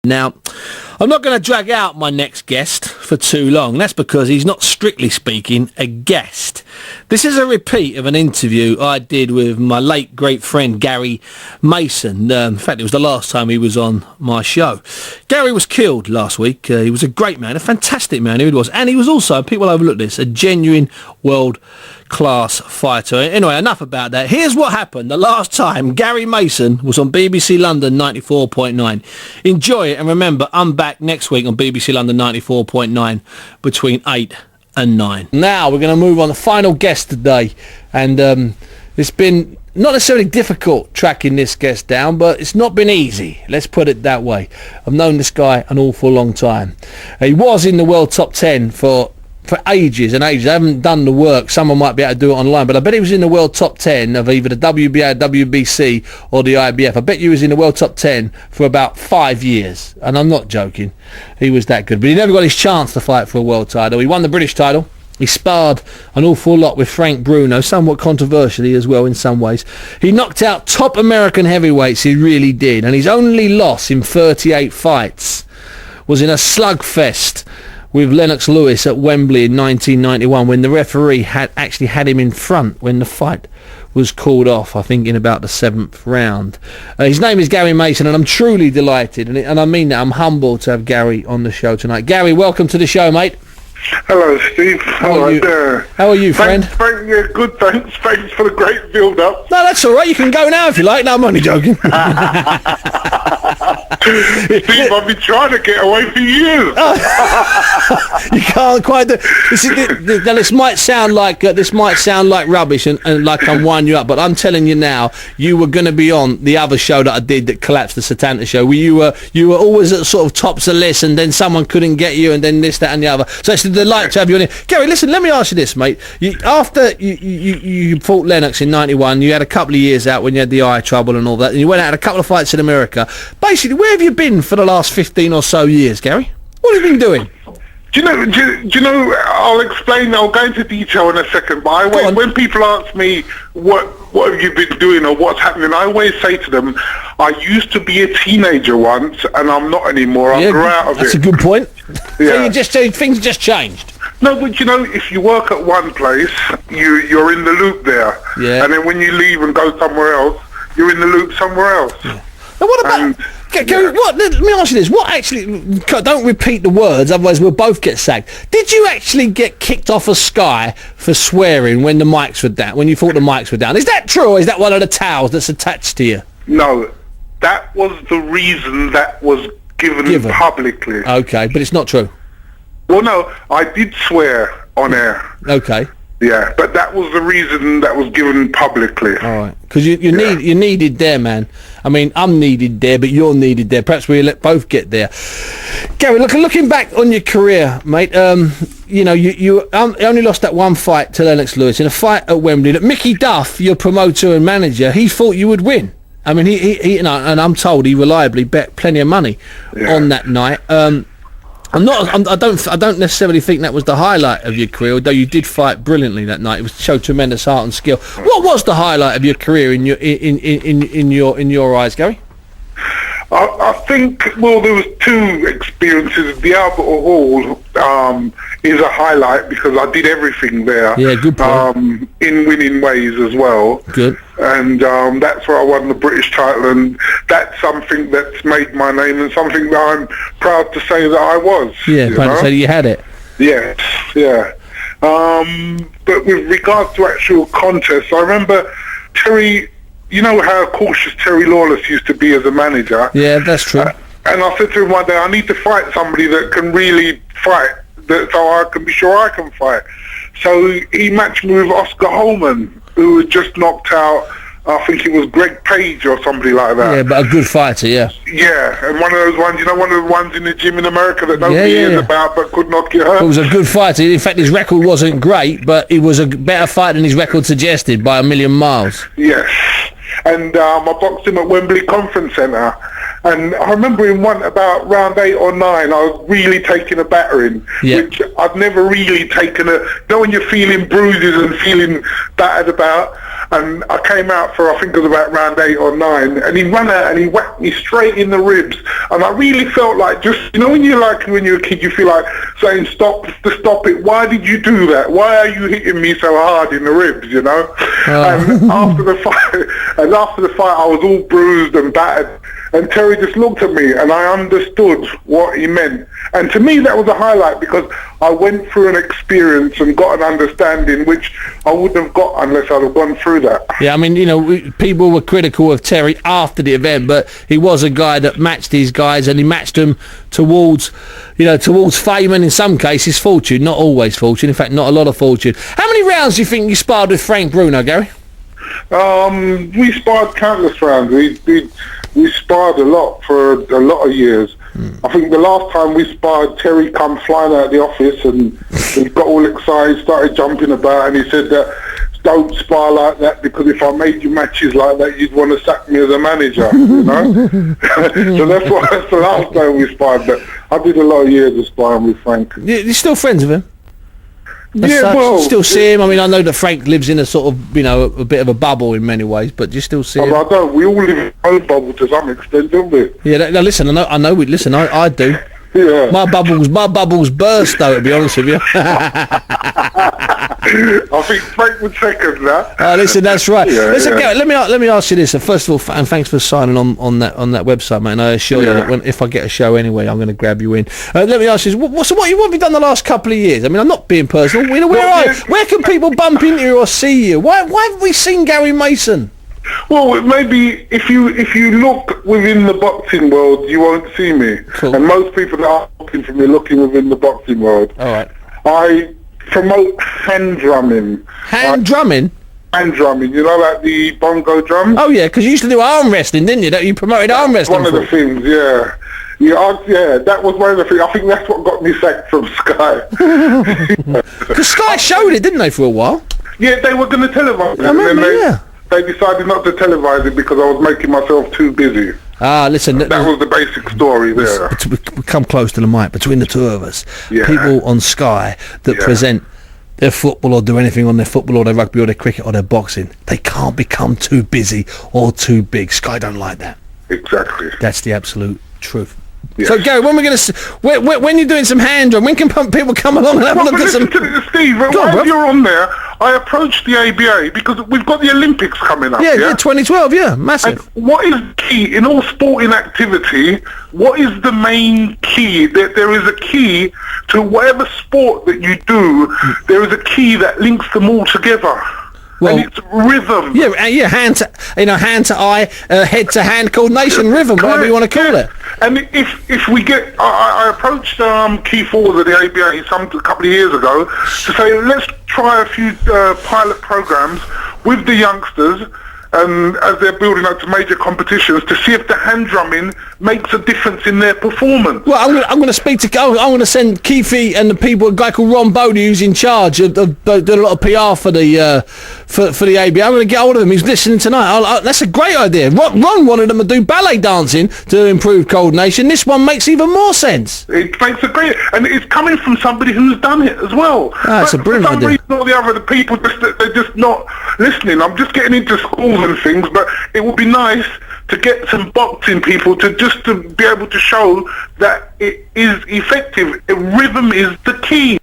Now, I'm not going to drag out my next guest for too long. That's because he's not, strictly speaking, a guest. This is a repeat of an interview I did with my late great friend Gary Mason. In fact, it was the last time he was on my show. Gary was killed last week. He was a great man, a fantastic man, he was. And he was also, people overlook this, a genuine world-class fighter. Anyway, enough about that. Here's what happened the last time Gary Mason was on BBC London 94.9. Enjoy it, and remember, I'm back next week on BBC London 94.9 between 8 and 9. Now we're going to move on to the final guest today, and it's been not necessarily difficult tracking this guest down, but it's not been easy, let's put it that way. I've known this guy an awful long time. He was in the world top 10 for ages and ages. I haven't done the work. Someone might be able to do it online, but I bet he was in the world top 10 of either the WBA, WBC or the IBF. I bet he was in the world top 10 for about 5 years, and I'm not joking. He was that good, but he never got his chance to fight for a world title. He won the British title. He sparred an awful lot with Frank Bruno, somewhat controversially as well in some ways. He knocked out top American heavyweights, he really did, and his only loss in 38 fights was in a slugfest with Lennox Lewis at Wembley in 1991, when the referee had had him in front when the fight was called off, I think in about the 7th round. His name is Gary Mason, and I'm truly delighted, and I mean that. I'm humbled to have Gary on the show tonight. Gary, welcome to the show, mate. Hello, Steve. How are you? How are you, friend? Yeah, good, thanks. Thanks for the great build-up. No, that's all right. You can go now if you like. No, I'm only joking. Steve, I've been trying to get away for years. You can't quite do. This might sound like rubbish and like I'm winding you up, but I'm telling you now, you were going to be on the other show that I did that collapsed, the Satanta show, where you were always at sort of tops of the list, and then someone couldn't get you, and then this, that, and the other. So it's a delight to have you on here. Gary, listen, let me ask you this, mate. After you fought Lennox in 91, you had a couple of years out when you had the eye trouble and all that, and you went out had a couple of fights in America. Basically, where have you been for the last 15 or so years, Gary? What have you been doing? Do you know, I'll explain, I'll go into detail in a second, but when people ask me what have you been doing or what's happening, I always say to them, I used to be a teenager once and I'm not anymore. I grew out of it. That's a good point. Yeah. So things just changed. No, but you know, if you work at one place, you're in the loop there. Yeah. And then when you leave and go somewhere else, you're in the loop somewhere else. Yeah. Now what about... Gary, let me ask you this. What actually... Don't repeat the words, otherwise we'll both get sacked. Did you actually get kicked off of Sky for swearing when the mics were down, when you thought the mics were down? Is that true, or is that one of the towels that's attached to you? No, that was the reason that was given publicly. Okay, but it's not true. Well, no, I did swear on air. Okay. Yeah, but that was the reason that was given publicly. All right, because you needed there, man. I mean, I'm needed there, but you're needed there. Perhaps we'll both get there. Gary, looking back on your career, mate, you know, you only lost that one fight to Lennox Lewis in a fight at Wembley that Mickey Duff, your promoter and manager, he thought you would win. I mean, he you know, and I'm told he reliably bet plenty of money on that night. I don't necessarily think that was the highlight of your career, although you did fight brilliantly that night. It showed tremendous heart and skill. What was the highlight of your career in your eyes, Gary? I think, well, there was two experiences. The Albert Hall is a highlight because I did everything there. Yeah, good point. In winning ways as well. Good. And that's where I won the British title, and that's something that's made my name and something that I'm proud to say that I was. Yeah, proud to say you had it. Yes, yeah. But with regards to actual contests, I remember Terry... You know how cautious Terry Lawless used to be as a manager? Yeah, that's true. And I said to him one day, I need to fight somebody that can really fight, so I can be sure I can fight. So he matched me with Oscar Holman, who had just knocked out, I think it was Greg Page or somebody like that. Yeah, but a good fighter, yeah. Yeah, and one of those ones, you know, one of the ones in the gym in America that nobody hears about but could knock you out. He was a good fighter. In fact, his record wasn't great, but he was a better fighter than his record suggested by a million miles. Yes. And I boxed him at Wembley Conference Centre, and I remember in about round 8 or 9, I was really taking a battering, which I've never really taken you know, when you're feeling bruises and feeling battered about, and I came out for, I think it was about round 8 or 9, and he ran out and he whacked me straight in the ribs, and I really felt like, just, you know, when you're a kid, you feel like saying stop it. Why did you do that? Why are you hitting me so hard in the ribs? You know. And after the fight, I was all bruised and battered. And Terry just looked at me, and I understood what he meant. And to me, that was a highlight, because I went through an experience and got an understanding which I wouldn't have got unless I'd have gone through that. Yeah, I mean, you know, people were critical of Terry after the event, but he was a guy that matched these guys, and he matched them towards fame, and in some cases fortune. Not always fortune. In fact, not a lot of fortune. How many rounds do you think you sparred with Frank Bruno, Gary? We sparred countless rounds. We sparred a lot for a lot of years. I think the last time we sparred, Terry come flying out of the office, and he got all excited, started jumping about, and he said that don't spar like that, because if I made you matches like that, you'd want to sack me as a manager, you know. So that's the last time we sparred. But I did a lot of years of sparring with Frank. You're still friends with him? Well, still see him. I mean, I know that Frank lives in a sort of, you know, a bit of a bubble in many ways, but do you still see him? I don't. We all live in our own bubble to some extent, don't we? Yeah. Now listen, I know. Listen, I do. Yeah. My bubbles burst, though, to be honest with you. I think Frank would second that. Listen, that's right. Yeah, listen, yeah. Gareth, let me ask you this. First of all, and thanks for signing on that website, mate. And I assure you that if I get a show anyway, I'm going to grab you in. Let me ask you this: what have you done the last couple of years? I mean, I'm not being personal. You know, where can people bump into you or see you? Why haven't we seen Gary Mason? Well, maybe if you look within the boxing world, you won't see me. Cool. And most people that are looking for me looking within the boxing world. All right. I promote hand drumming. Hand drumming? Hand drumming, you know, like the bongo drum? Oh, yeah, because you used to do arm wrestling, didn't you? You promoted arm wrestling. One of the things, yeah. Yeah, that was one of the things. I think that's what got me sacked from Sky. Because Sky showed it, didn't they, for a while? Yeah, they were going to televise it. I remember, yeah. They decided not to televise it because I was making myself too busy. Listen. That was the basic story there. We come close to the mic between the two of us. Yeah. People on Sky that present their football or do anything on their football or their rugby or their cricket or their boxing, they can't become too busy or too big. Sky don't like that. Exactly. That's the absolute truth. Yes. So, Gary, when when you're doing some hand drum, when can people come along and have a look at some... Steve, while you're on there, I approached the ABA because we've got the Olympics coming up. Yeah, 2012, massive. And what is key in all sporting activity? What is the main key? There is a key to whatever sport that you do. There is a key that links them all together. Well, and it's rhythm. Yeah, hand to eye, head to hand coordination, rhythm, whatever you want to call it. And if we get, I approached key forwards of the ABA a couple of years ago to say, let's try a few pilot programs with the youngsters, and as they're building up to major competitions, to see if the hand drumming makes a difference in their performance. Well, I'm going to speak to... I'm going to send Keefe and the people, a guy called Ron Bodie, who's in charge of doing a lot of PR for the for the ABA. I'm going to get hold of him. He's listening tonight. That's a great idea. Ron wanted them to do ballet dancing to improve coordination. This one makes even more sense. It makes a great... And it's coming from somebody who's done it as well. It's a brilliant idea. For some reason or the other, the people, they're just not listening. I'm just getting into schools and things, but it would be nice to get some boxing people to be able to show that it is effective. Rhythm is the key.